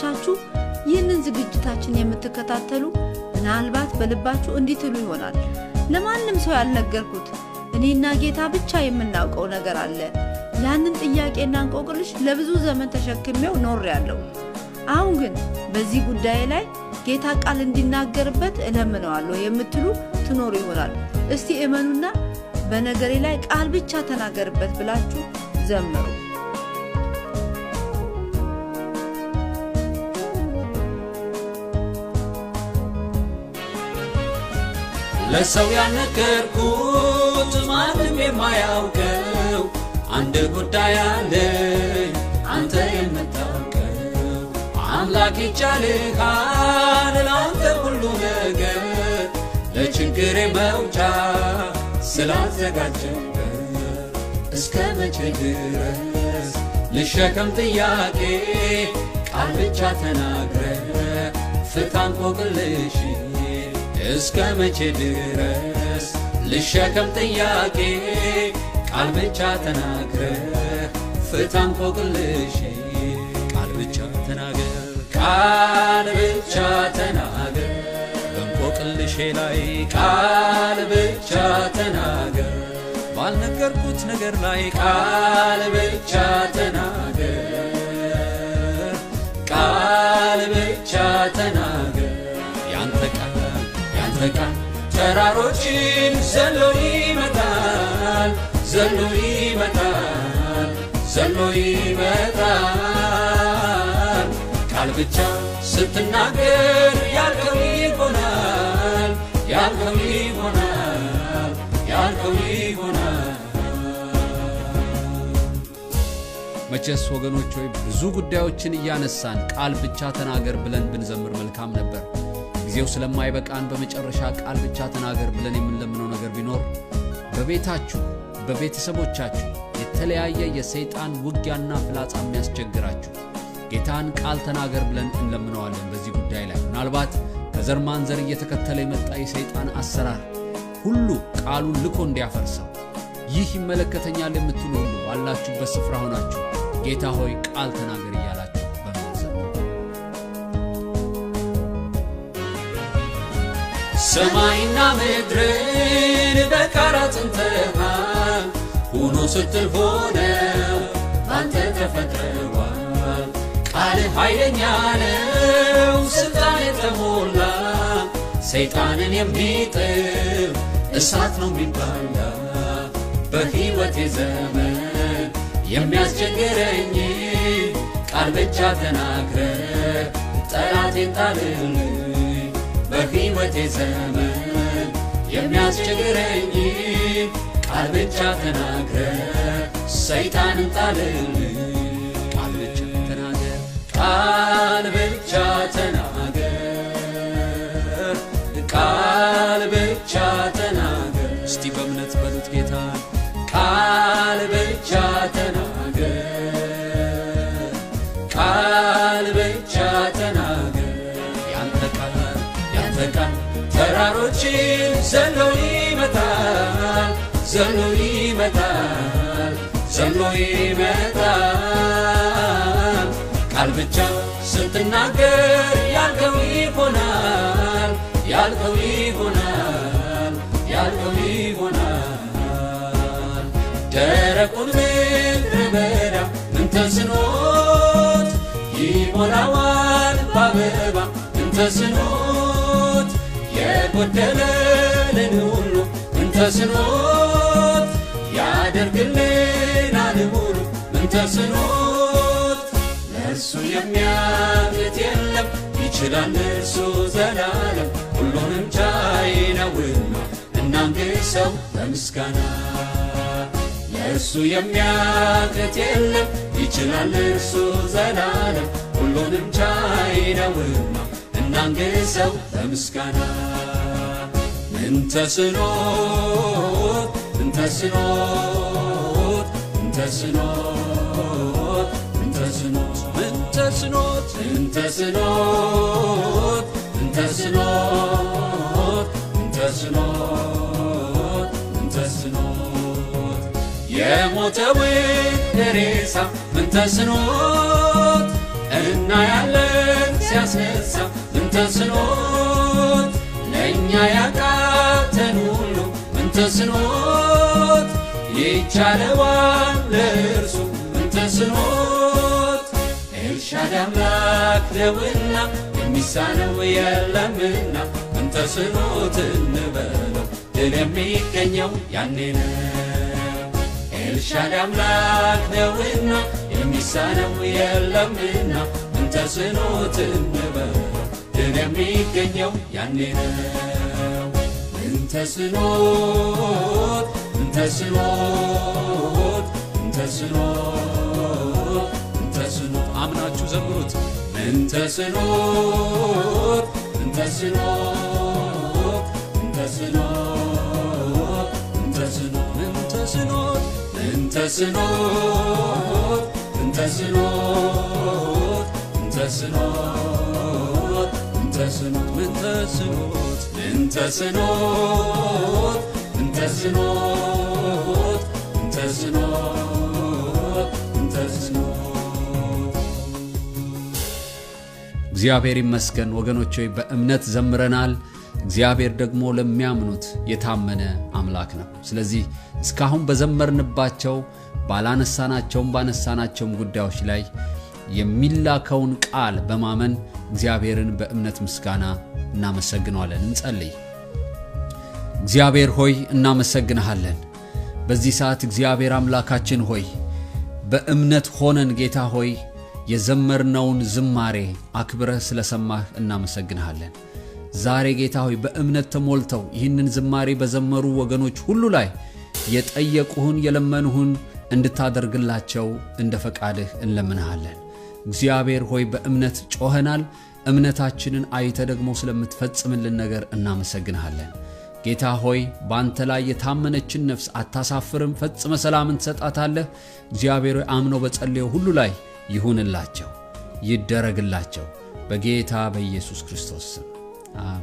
ቻቹ ይህንን ዝግጅታችን የምትከታተሉ ምናልባት በልባችሁ እንዲትሉ ይሆናል ለማንም ሰው ያልነገርኩት እኔና ጌታ ብቻ የምናውቀው ነገር አለ ያንን ጥያቄና እንቆቅልሽ ለብዙ ዘመን ተሸክሜው ኖሬያለሁ አሁን ግን በዚህ ጉዳይ ላይ ጌታ ቃል እንዲናገርበት እለምነዋለሁ የምትሉ ትኖሩ ይሆናል እስቲ እመኑና በነገሬ ላይ ቃል ብቻ ተናገርበት ብላችሁ ዘምሩ ለሰው ያልነገርኩት ማንም የማያውቀው አንድ ጉዳይ አለኝ አንተ የምታውቀው አምላክ ይቻልሃል ላንተ ሁሉ ነገር ለችግሬ መውጫ ስላዘጋጀበት እስከ መቼ ድረስ ልሸከም ጥያቄ ቃል ብቻ ተናግረህ ፍታ እንቆቅልሽ እስከ መቼ ድረስ ልሸከም ጥያቄ ቃል ብቻ ተናግረህ ፍታ እንቆቅልሽ ቃል ብቻ ተናገር ቃል ብቻ ተናገር በእንቆቅልሼ ላይ ቃል ብቻ ተናገር ባልነገርኩት ነገር ላይ ቃል ብቻ ተናገር ቃል ብቻ ተናገር ያንተ ቃል ተራሮችን ዘሎ ይመታል ዘሎ ይመታል ዘሎ ይመታል ቃል ብቻ ስትናገር ያልከው ይሆናል ያልከው ይሆናል ያልከው ይሆናል መቼስ ወገኖች ሆይ ብዙ ጉዳዮችን እያነሳን ቃል ብቻ ተናገር ብለን ብንዘምር መልካም ነበር ጊዜው ስለማይበቃን በመጨረሻ ቃል ብቻ ተናገር ብለን የምንለምነው ነገር ቢኖር በቤታችሁ በቤተሰቦቻችሁ የተለያየ የሰይጣን ውጊያና ፍላጻ የሚያስቸግራችሁ ጌታን ቃል ተናገር ብለን እንለምነዋለን በዚህ ጉዳይ ላይ ምናልባት ከዘር ማንዘር እየተከተለ የመጣ የሰይጣን አሰራር ሁሉ ቃሉን ልኮ እንዲያፈርሰው ይህ ይመለከተኛል የምትሉ ሁሉ ባላችሁበት ስፍራ ሆናችሁ ጌታ ሆይ ቃል ተናገር እያላችሁ ሰማይና ምድርን በቃል አጽንተሃል ሆኖ ስትል ሆነው ባንተ ተፈጥረዋል ቃልህ ኃይለኛ ነው ስልጣን የተሞላ ሰይጣንን የሚጥል እሳት ነው የሚባላ በሕይወቴ ዘመን የሚያስቸግረኝ ቃል ብቻ ተናግረህ ጠላቴን ጣልልኝ በሕይወቴ ዘመን የሚያስቸግረኝ ቃል ብቻ ተናግረህ ሰይጣንን ጣልልኝ ቃል ብቻ ተናገር ቃል ብቻ ተናገር ቃል ብቻ ተናገር እስቲ በእምነት በሉት ጌታ ቃል ብቻ ተናገር ቃል ብቻ ተናገር ያንተ ቃል ተራሮችን ዘሎ ይመታል ዘሎ ይመታል ዘሎ ይመታል ቃል ብቻ ስትናገር ያልከው ይሆናል ያልከው ይሆናል ያልከው ይሆናል ደረቁን ምድረ በዳ ምን ተስኖት ይሞላዋል በአበባ ምን ተስኖት የጎደለን ሁሉ ምን ተስኖት ያደርግልናል ሙሉ ምን ተስኖት ለእርሱ የሚያቅት የለም ይችላል እርሱ ዘላለም ሁሉንም ቻይ ነውና እናንግሰው በምስጋና ለእርሱ የሚያቅት የለም ይችላል እርሱ ዘላለም ሁሉንም ቻይ ነውና እናንግሰው በምስጋና ምን ተስኖት ምን ተስኖት ምን ተስኖት ምን ተስኖት ምን ተስኖት ምን ተስኖት ምን ተስኖት ምን ተስኖት ምን ተስኖት የሞተውን ሬሳ ምን ተስኖት እናያለን ያስነሳ ምን ተስኖት ለእኛ ያቃተን ሁሉ ምን ተስኖት ይቻለዋል ለእርሱ ምን ተስኖት ኤልሻዳይ አምላክ ነውና የሚሳነው የለምና ምን ተስኖት እንበለው ድል የሚገኘው ያኔ ነው ኤልሻዳይ አምላክ ነውና የሚሳነው የለምና ምን ተስኖት እንበለው ድል የሚገኘው ያኔ ነው ምን ተስኖት ምን ተስኖት ምን ተስኖት ምን ተስኖት አምናችሁ ዘምሩት ምን ተስኖት ምን ተስኖት ምን ተስኖት ምን ተስኖት ምን ተስኖት ምን ተስኖት ምን ተስኖት ምን ተስኖት ምን ተስኖት ምን ተስኖት ምን ተስኖት ምን ተስኖት ምን ተስኖት ምን ተስኖት እግዚአብሔር ይመስገን ወገኖች ሆይ በእምነት ዘምረናል እግዚአብሔር ደግሞ ለሚያምኑት የታመነ አምላክ ነው ስለዚህ እስካሁን በዘመርንባቸው ባነሳናቸውም ጉዳዮች ላይ የሚላከውን ቃል በማመን እግዚአብሔርን በእምነት ምስጋና እናመሰግናለን እንጸልይ እግዚአብሔር ሆይ እናመሰግንሃለን በዚህ ሰዓት እግዚአብሔር አምላካችን ሆይ በእምነት ሆነን ጌታ ሆይ የዘመርነውን ዝማሬ አክብረህ ስለሰማህ እናመሰግንሃለን ዛሬ ጌታ ሆይ በእምነት ተሞልተው ይህንን ዝማሬ በዘመሩ ወገኖች ሁሉ ላይ የጠየቁህን የለመኑህን እንድታደርግላቸው እንደ ፈቃድህ እንለምንሃለን እግዚአብሔር ሆይ በእምነት ጮኸናል እምነታችንን አይተ ደግሞ ስለምትፈጽምልን ነገር እናመሰግንሃለን ጌታ ሆይ ባንተ ላይ የታመነችን ነፍስ አታሳፍርም ፈጽመ ሰላምን ትሰጣታለህ እግዚአብሔር ሆይ አምነው በጸለዩ ሁሉ ላይ ይሁንላቸው ይደረግላቸው በጌታ በኢየሱስ ክርስቶስ ስም አሜን